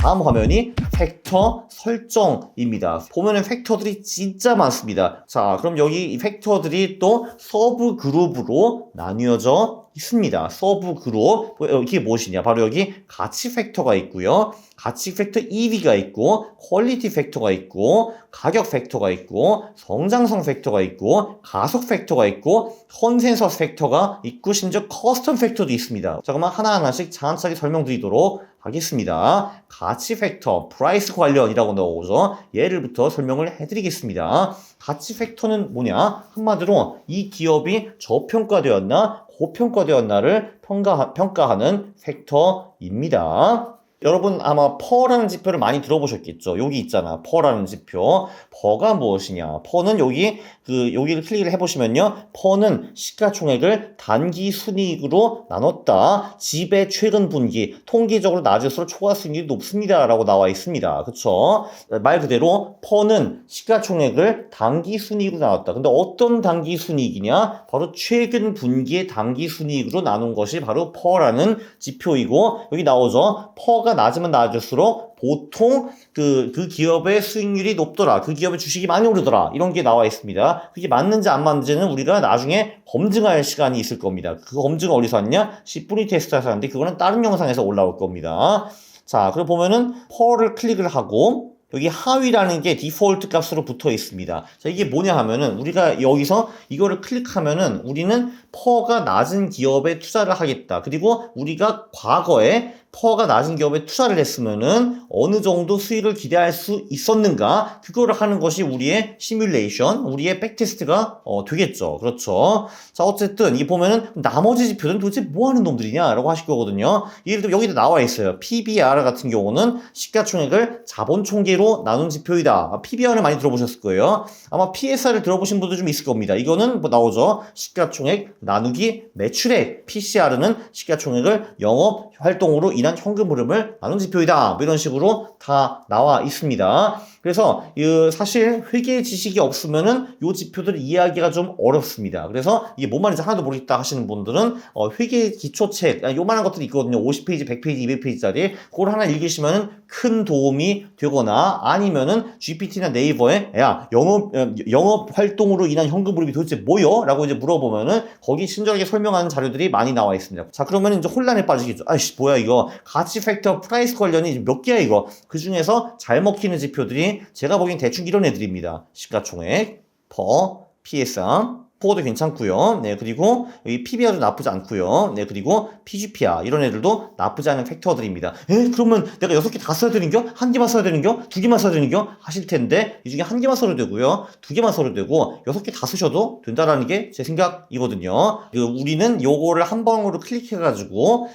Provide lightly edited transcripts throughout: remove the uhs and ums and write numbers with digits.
다음 화면이 팩터 설정입니다. 보면은 팩터들이 진짜 많습니다. 자, 그럼 여기 이 팩터들이 또 서브 그룹으로 나뉘어져 있습니다. 서브 그룹. 이게 무엇이냐? 바로 여기 가치 팩터가 있고요. 가치 팩터 EV가 있고, 퀄리티 팩터가 있고, 가격 팩터가 있고, 성장성 팩터가 있고, 가속 팩터가 있고, 컨센서스 팩터가 있고, 심지어 커스텀 팩터도 있습니다. 자, 그러면 하나하나씩 차근차게 설명드리도록 하겠습니다. 가치 팩터, 프라이스 관련이라고 나오죠. 예를부터 설명을 해드리겠습니다. 가치 팩터는 뭐냐? 한마디로 이 기업이 저평가되었나, 고평가되었나를 평가하는 팩터입니다. 여러분 아마 퍼라는 지표를 많이 들어보셨겠죠. 여기 있잖아. 퍼라는 지표. 퍼가 무엇이냐? 퍼는 여기를 클릭을 해보시면요. 퍼는 시가총액을 단기 순이익으로 나눴다. 집의 최근 분기, 통계적으로 낮을수록 초과 순이익이 높습니다. 라고 나와 있습니다. 그쵸? 말 그대로 퍼는 시가총액을 단기 순이익으로 나눴다. 근데 어떤 단기 순이익이냐? 바로 최근 분기의 단기 순이익으로 나눈 것이 바로 퍼라는 지표이고, 여기 나오죠. 퍼가 낮으면 낮을수록 보통 그 기업의 수익률이 높더라. 그 기업의 주식이 많이 오르더라. 이런 게 나와 있습니다. 그게 맞는지 안 맞는지는 우리가 나중에 검증할 시간이 있을 겁니다. 그 검증은 어디서 왔냐? 시프니 테스트에서 하는데 그거는 다른 영상에서 올라올 겁니다. 자, 그리고 보면은 퍼를 클릭을 하고 여기 하위라는 게 디폴트 값으로 붙어 있습니다. 자, 이게 뭐냐 하면은 우리가 여기서 이거를 클릭하면은 우리는 퍼가 낮은 기업에 투자를 하겠다. 그리고 우리가 과거에 퍼가 낮은 기업에 투자를 했으면은 어느 정도 수익을 기대할 수 있었는가? 그거를 하는 것이 우리의 시뮬레이션, 우리의 백테스트가 되겠죠. 그렇죠. 자, 어쨌든 이 보면은 나머지 지표들은 도대체 뭐 하는 놈들이냐라고 하실 거거든요. 예를 들어 여기도 나와 있어요. PBR 같은 경우는 시가총액을 자본총계로 나눈 지표이다. PBR을 많이 들어보셨을 거예요. 아마 PSR을 들어보신 분도 좀 있을 겁니다. 이거는 뭐 나오죠. 시가총액 나누기 매출액. PCR은 시가총액을 영업 활동으로 인한 현금 흐름을 나눈 지표이다. 뭐 이런 식으로 다 나와 있습니다. 그래서 사실 회계 지식이 없으면은 이 지표들을 이해하기가 좀 어렵습니다. 그래서 이게 뭔 말인지 하나도 모르겠다 하시는 분들은 회계 기초책 요만한 것들이 있거든요. 50페이지, 100페이지, 200페이지짜리 그걸 하나 읽으시면은 큰 도움이 되거나 아니면은 GPT나 네이버에 야 영업 활동으로 인한 현금 흐름이 도대체 뭐요? 라고 이제 물어보면은 거기 친절하게 설명하는 자료들이 많이 나와 있습니다. 자, 그러면 이제 혼란에 빠지겠죠. 아이씨 뭐야 이거 가치 팩터 프라이스 관련이 몇 개야 이거. 그 중에서 잘 먹히는 지표들이 제가 보기엔 대충 이런 애들입니다. 시가총액, 퍼, PSR, 포도 괜찮고요. 네, 그리고 여기 PBR도 나쁘지 않고요. 네, 그리고 PGPR 이런 애들도 나쁘지 않은 팩터들입니다. 그러면 내가 6개 다 써야 되는겨? 한 개만 써야 되는겨? 두 개만 써야 되는겨? 하실 텐데 이 중에 한 개만 써도 되고요. 두 개만 써도 되고 6개 다 쓰셔도 된다라는 게 제 생각이거든요. 우리는 요거를 한 방으로 클릭해가지고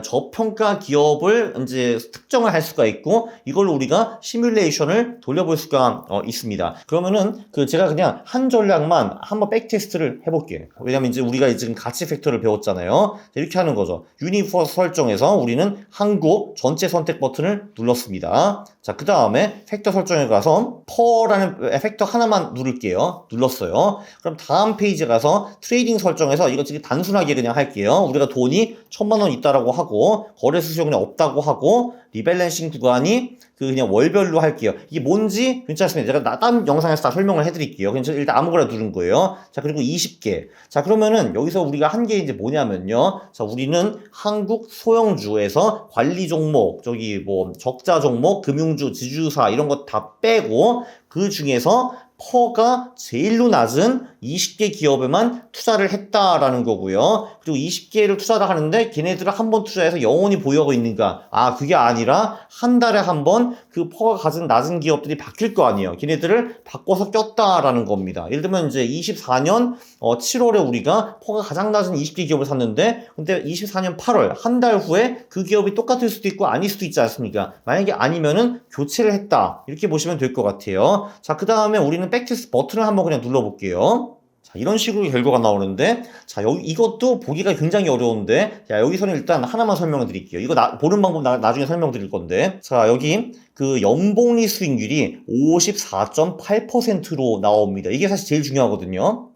저평가 기업을 이제 특정을 할 수가 있고 이걸 우리가 시뮬레이션을 돌려볼 수가 있습니다. 그러면은 제가 그냥 한 전략만 한번 테스트를 해볼게요. 왜냐면 이제 우리가 지금 가치 팩터를 배웠잖아요. 이렇게 하는 거죠. 유니버스 설정에서 우리는 한국 전체 선택 버튼을 눌렀습니다. 자, 그 다음에 팩터 설정에 가서 퍼라는 팩터 하나만 누를게요. 눌렀어요. 그럼 다음 페이지에 가서 트레이딩 설정에서 이거 지금 단순하게 그냥 할게요. 우리가 돈이 1,000만 원 있다라고 하고 거래수 수익률이 없다고 하고 리밸런싱 구간이 그냥 월별로 할게요. 이게 뭔지 괜찮습니다. 제가 다른 영상에서 다 설명을 해드릴게요. 그냥 일단 아무거나 누른 거예요. 자, 그리고 20개. 자, 그러면은 여기서 우리가 한 게 이제 뭐냐면요. 자, 우리는 한국 소형주에서 관리 종목, 저기 뭐 적자 종목, 금융주, 지주사 이런 거 다 빼고 그 중에서 퍼가 제일로 낮은 20개 기업에만 투자를 했다라는 거고요. 그리고 20개를 투자를 하는데 걔네들을 한 번 투자해서 영원히 보유하고 있는가? 그게 아니라 한 달에 한 번 그 퍼가 가진 낮은 기업들이 바뀔 거 아니에요. 걔네들을 바꿔서 꼈다라는 겁니다. 예를 들면 이제 24년 7월에 우리가 퍼가 가장 낮은 20개 기업을 샀는데 근데 24년 8월 한 달 후에 그 기업이 똑같을 수도 있고 아닐 수도 있지 않습니까? 만약에 아니면은 교체를 했다. 이렇게 보시면 될 것 같아요. 자, 그 다음에 우리는 백테스트 버튼을 한번 그냥 눌러볼게요. 자, 이런 식으로 결과가 나오는데, 자, 이것도 보기가 굉장히 어려운데, 자, 여기서는 일단 하나만 설명을 드릴게요. 이거 보는 방법 나중에 설명드릴 건데, 자, 여기 연봉리 수익률이 54.8%로 나옵니다. 이게 사실 제일 중요하거든요.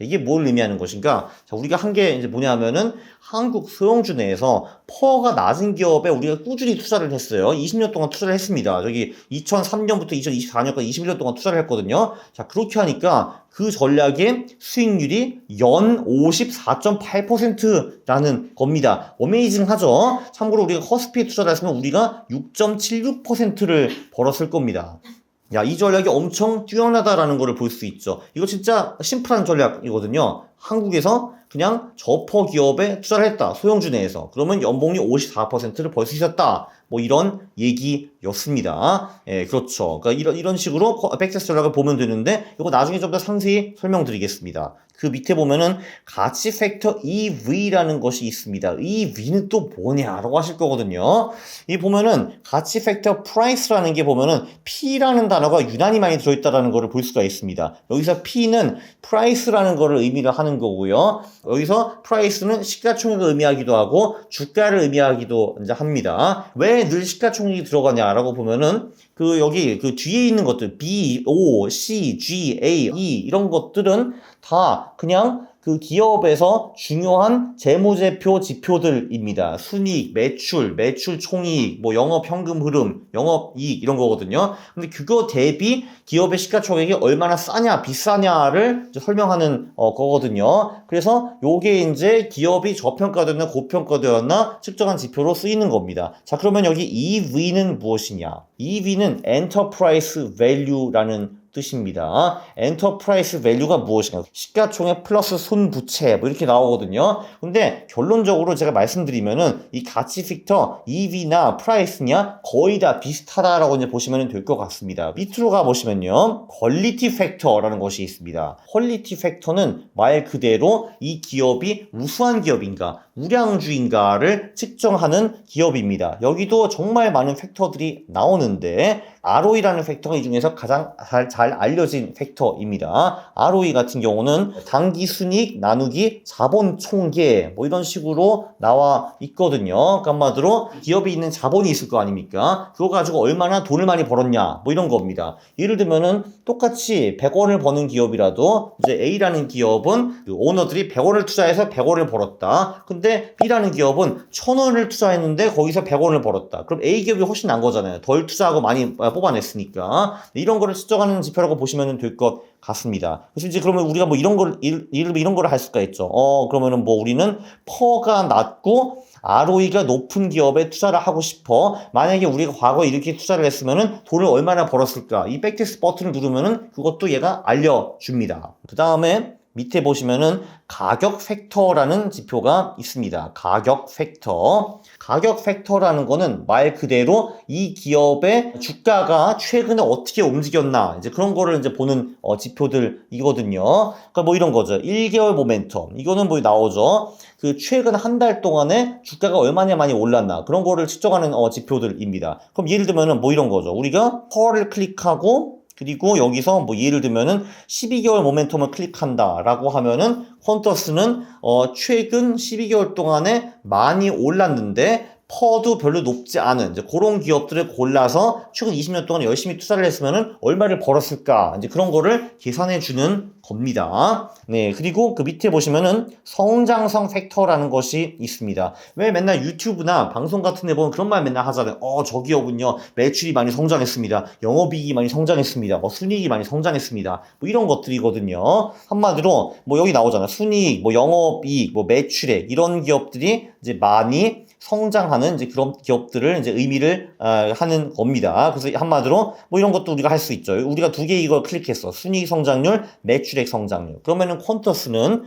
이게 뭘 의미하는 것인가? 자, 우리가 한 게 이제 뭐냐면은 한국 소형주 내에서 퍼가 낮은 기업에 우리가 꾸준히 투자를 했어요. 20년 동안 투자를 했습니다. 저기 2003년부터 2024년까지 21년 동안 투자를 했거든요. 자, 그렇게 하니까 그 전략의 수익률이 연 54.8%라는 겁니다. 어메이징하죠? 참고로 우리가 커스피에 투자를 했으면 우리가 6.76%를 벌었을 겁니다. 야, 이 전략이 엄청 뛰어나다라는 것을 볼 수 있죠. 이거 진짜 심플한 전략이거든요. 한국에서 그냥 저퍼 기업에 투자를 했다. 소형주 내에서. 그러면 연봉이 54%를 벌 수 있었다. 뭐 이런 얘기였습니다. 예, 그렇죠. 그러니까 이런 식으로 백세스 전략을 보면 되는데 이거 나중에 좀 더 상세히 설명드리겠습니다. 그 밑에 보면은 가치 팩터 EV라는 것이 있습니다. EV는 또 뭐냐라고 하실 거거든요. 이 보면은 가치 팩터 프라이스라는 게 보면은 P라는 단어가 유난히 많이 들어있다라는 것을 볼 수가 있습니다. 여기서 P는 프라이스라는 것을 의미를 하는 거고요. 여기서 프라이스는 시가총액을 의미하기도 하고 주가를 의미하기도 이제 합니다. 왜 늘 시가총액이 들어가냐라고 보면은 여기 뒤에 있는 것들 B, O, C, G, A, E 이런 것들은 다 그냥 그 기업에서 중요한 재무제표 지표들입니다. 순이익, 매출 총이익, 뭐 영업 현금 흐름, 영업이익 이런 거거든요. 근데 그거 대비 기업의 시가총액이 얼마나 싸냐, 비싸냐를 이제 설명하는 거거든요. 그래서 요게 이제 기업이 저평가되었나 고평가되었나 측정한 지표로 쓰이는 겁니다. 자, 그러면 여기 EV는 무엇이냐? EV는 Enterprise Value라는 뜻입니다. 엔터프라이즈 밸류가 무엇인가? 시가총액 플러스 손부채 뭐 이렇게 나오거든요. 근데 결론적으로 제가 말씀드리면은 이 가치 팩터 EV나 프라이스냐 거의 다 비슷하다라고 이제 보시면 될 것 같습니다. 밑으로 가 보시면요. 퀄리티 팩터라는 것이 있습니다. 퀄리티 팩터는 말 그대로 이 기업이 우수한 기업인가 우량주인가를 측정하는 기업입니다. 여기도 정말 많은 팩터들이 나오는데 ROE라는 팩터가 이 중에서 가장 잘 알려진 팩터입니다. ROE 같은 경우는 당기순이익 나누기 자본 총계 뭐 이런 식으로 나와 있거든요. 그러니까 한마디로 기업이 있는 자본이 있을 거 아닙니까? 그거 가지고 얼마나 돈을 많이 벌었냐 뭐 이런 겁니다. 예를 들면은 똑같이 100원을 버는 기업이라도 이제 A라는 기업은 그 오너들이 100원을 투자해서 100원을 벌었다. 근데 B라는 기업은 1000원을 투자했는데 거기서 100원을 벌었다. 그럼 A 기업이 훨씬 난 거잖아요. 덜 투자하고 많이 뽑아냈으니까. 이런 거를 측정하는 지표라고 보시면 될 것 같습니다. 그래서 이제 그러면 우리가 뭐 이런 걸, 예를 들면 이런 거를 할 수가 있죠. 그러면은 뭐 우리는 퍼가 낮고 ROE가 높은 기업에 투자를 하고 싶어. 만약에 우리가 과거에 이렇게 투자를 했으면은 돈을 얼마나 벌었을까? 이 백테스트 버튼을 누르면은 그것도 얘가 알려줍니다. 그 다음에 밑에 보시면은 가격 팩터라는 지표가 있습니다. 가격 팩터. 가격 팩터라는 거는 말 그대로 이 기업의 주가가 최근에 어떻게 움직였나 이제 그런 거를 이제 보는 지표들이거든요. 그러니까 뭐 이런 거죠. 1개월 모멘텀. 이거는 뭐 나오죠. 그 최근 한 달 동안에 주가가 얼마나 많이 올랐나 그런 거를 측정하는 지표들입니다. 그럼 예를 들면은 뭐 이런 거죠. 우리가 펄을 클릭하고 그리고 여기서 뭐 예를 들면은 12개월 모멘텀을 클릭한다라고 하면은 퀀터스는 최근 12개월 동안에 많이 올랐는데 퍼도 별로 높지 않은 이제 그런 기업들을 골라서 최근 20년 동안 열심히 투자를 했으면은 얼마를 벌었을까 이제 그런 거를 계산해 주는 겁니다. 네, 그리고 그 밑에 보시면은 성장성 팩터라는 것이 있습니다. 왜 맨날 유튜브나 방송 같은 데 보면 그런 말 맨날 하잖아요. 저 기업은요 매출이 많이 성장했습니다. 영업이익이 많이 성장했습니다. 뭐 순이익이 많이 성장했습니다. 뭐 이런 것들이거든요. 한마디로 뭐 여기 나오잖아요. 순이익, 뭐 영업이익, 뭐 매출액 이런 기업들이 이제 많이 성장하는 이제 그런 기업들을 이제 의미를 하는 겁니다. 그래서 한마디로 뭐 이런 것도 우리가 할 수 있죠. 우리가 두 개 이걸 클릭했어. 순이익 성장률, 매출액 성장률. 그러면은 퀀터스는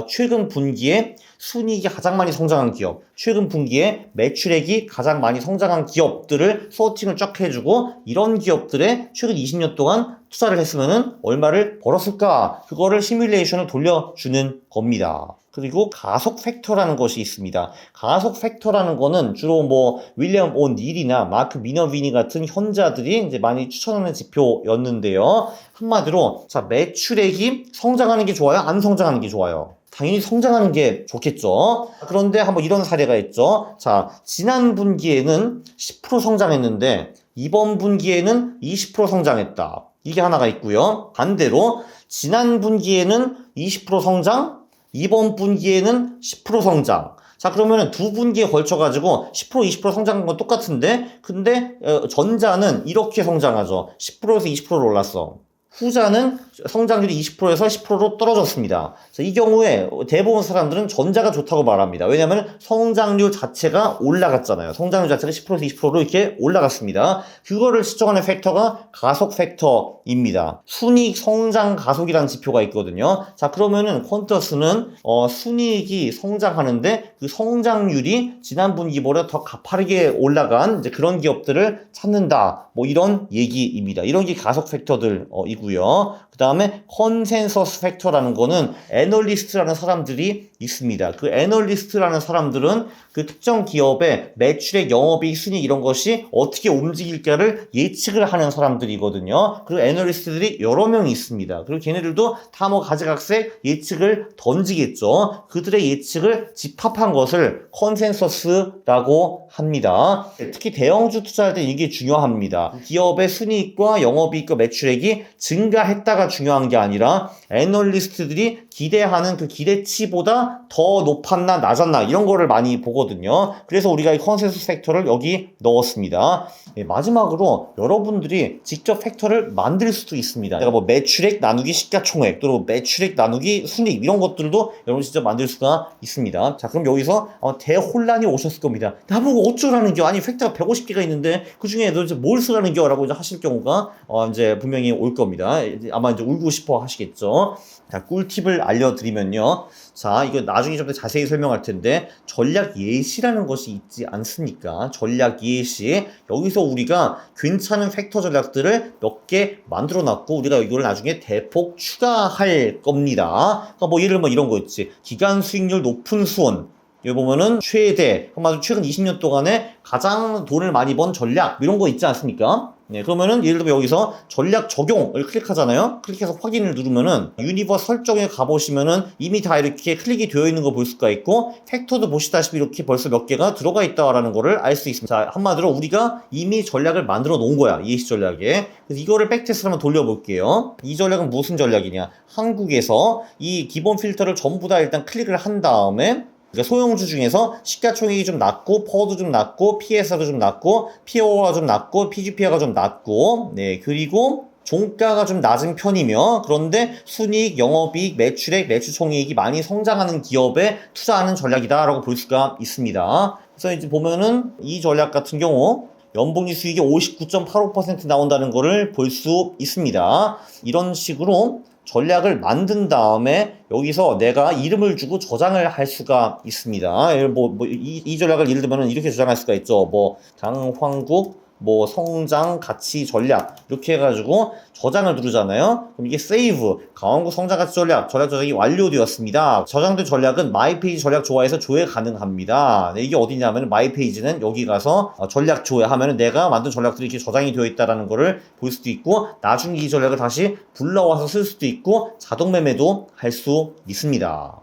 최근 분기에 순이익이 가장 많이 성장한 기업, 최근 분기에 매출액이 가장 많이 성장한 기업들을 소팅을 쫙 해주고 이런 기업들의 최근 20년 동안 투자를 했으면은 얼마를 벌었을까? 그거를 시뮬레이션을 돌려주는 겁니다. 그리고 가속 팩터라는 것이 있습니다. 가속 팩터라는 거는 주로 뭐 윌리엄 오 닐이나 마크 미너비니 같은 현자들이 이제 많이 추천하는 지표였는데요. 한마디로 자 매출액이 성장하는 게 좋아요? 안 성장하는 게 좋아요? 당연히 성장하는 게 좋겠죠. 그런데 한번 이런 사례가 있죠. 자, 지난 분기에는 10% 성장했는데 이번 분기에는 20% 성장했다. 이게 하나가 있고요. 반대로 지난 분기에는 20% 성장, 이번 분기에는 10% 성장. 자, 그러면은 두 분기에 걸쳐가지고 10% 20% 성장한 건 똑같은데, 근데 전자는 이렇게 성장하죠. 10%에서 20%로 올랐어. 후자는 성장률이 20%에서 10%로 떨어졌습니다. 이 경우에 대부분 사람들은 전자가 좋다고 말합니다. 왜냐하면 성장률 자체가 올라갔잖아요. 성장률 자체가 10%에서 20%로 이렇게 올라갔습니다. 그거를 측정하는 팩터가 가속 팩터입니다. 순이익 성장 가속이라는 지표가 있거든요. 자, 그러면은 퀀터스는 순이익이 성장하는데 그 성장률이 지난 분기보다 더 가파르게 올라간 이제 그런 기업들을 찾는다. 뭐 이런 얘기입니다. 이런 게 가속 팩터들 이고요. 그 다음에 컨센서스 팩터라는 거는 애널리스트라는 사람들이 있습니다. 그 애널리스트라는 사람들은 그 특정 기업의 매출액, 영업이익, 순이익 이런 것이 어떻게 움직일까를 예측을 하는 사람들이거든요. 그리고 애널리스트들이 여러 명이 있습니다. 그리고 걔네들도 다 뭐 가지각색 예측을 던지겠죠. 그들의 예측을 집합한 것을 컨센서스라고 합니다. 특히 대형주 투자할 때 이게 중요합니다. 기업의 순이익과 영업이익과 매출액이 증가했다가 중요한 게 아니라 애널리스트들이 기대하는 그 기대치보다 더 높았나 낮았나 이런 거를 많이 보거든요. 그래서 우리가 이 컨센서스 팩터를 여기 넣었습니다. 마지막으로 여러분들이 직접 팩터를 만들 수도 있습니다. 내가 뭐 매출액 나누기 시가총액 또는 매출액 나누기 순이익 이런 것들도 여러분 직접 만들 수가 있습니다. 자, 그럼 여기서 대혼란이 오셨을 겁니다. 나보고 어쩌라는 겨? 아니 팩터가 150개가 있는데 그 중에 너 이제 뭘 쓰라는 겨? 라고 이제 하실 경우가 이제 분명히 올 겁니다. 아마 이제 울고 싶어 하시겠죠. 자, 꿀팁을 알려드리면요. 자, 이거 나중에 좀 더 자세히 설명할 텐데 전략 예시라는 것이 있지 않습니까? 전략 예시. 여기서 우리가 괜찮은 팩터 전략들을 몇 개 만들어 놨고 우리가 이걸 나중에 대폭 추가할 겁니다. 그러니까 뭐 예를 들면 이런 거 있지. 기간 수익률 높은 수원. 여기 보면은 최대, 최근 20년 동안에 가장 돈을 많이 번 전략 이런 거 있지 않습니까? 네, 그러면은 예를 들면 여기서 전략 적용을 클릭하잖아요. 클릭해서 확인을 누르면은 유니버스 설정에 가보시면은 이미 다 이렇게 클릭이 되어 있는 거 볼 수가 있고 팩터도 보시다시피 이렇게 벌써 몇 개가 들어가 있다라는 거를 알 수 있습니다. 자, 한마디로 우리가 이미 전략을 만들어 놓은 거야. 예시 전략에. 그래서 이거를 백테스트를 한번 돌려볼게요. 이 전략은 무슨 전략이냐? 한국에서 이 기본 필터를 전부 다 일단 클릭을 한 다음에 그러니까 소형주 중에서 시가총액이 좀 낮고 퍼도 좀 낮고 PSR도 좀 낮고 PO가 좀 낮고 PGP가 좀 낮고 네, 그리고 종가가 좀 낮은 편이며 그런데 순이익, 영업이익, 매출액, 매출총이익이 많이 성장하는 기업에 투자하는 전략이다라고 볼 수가 있습니다. 그래서 이제 보면은 이 전략 같은 경우 연봉리 수익이 59.85% 나온다는 것을 볼 수 있습니다. 이런 식으로 전략을 만든 다음에 여기서 내가 이름을 주고 저장을 할 수가 있습니다. 이 전략을 예를 들면 이렇게 저장할 수가 있죠. 강황국 성장 가치 전략 이렇게 해가지고 저장을 누르잖아요. 그럼 이게 세이브 강황국 성장 가치 전략 저장이 완료되었습니다. 저장된 전략은 마이페이지 전략 조화에서 조회 가능합니다. 네, 이게 어디냐면 마이페이지는 여기 가서 전략 조회 하면은 내가 만든 전략들이 이렇게 저장이 되어 있다라는 거를 볼 수도 있고 나중에 이 전략을 다시 불러와서 쓸 수도 있고 자동 매매도 할 수 있습니다.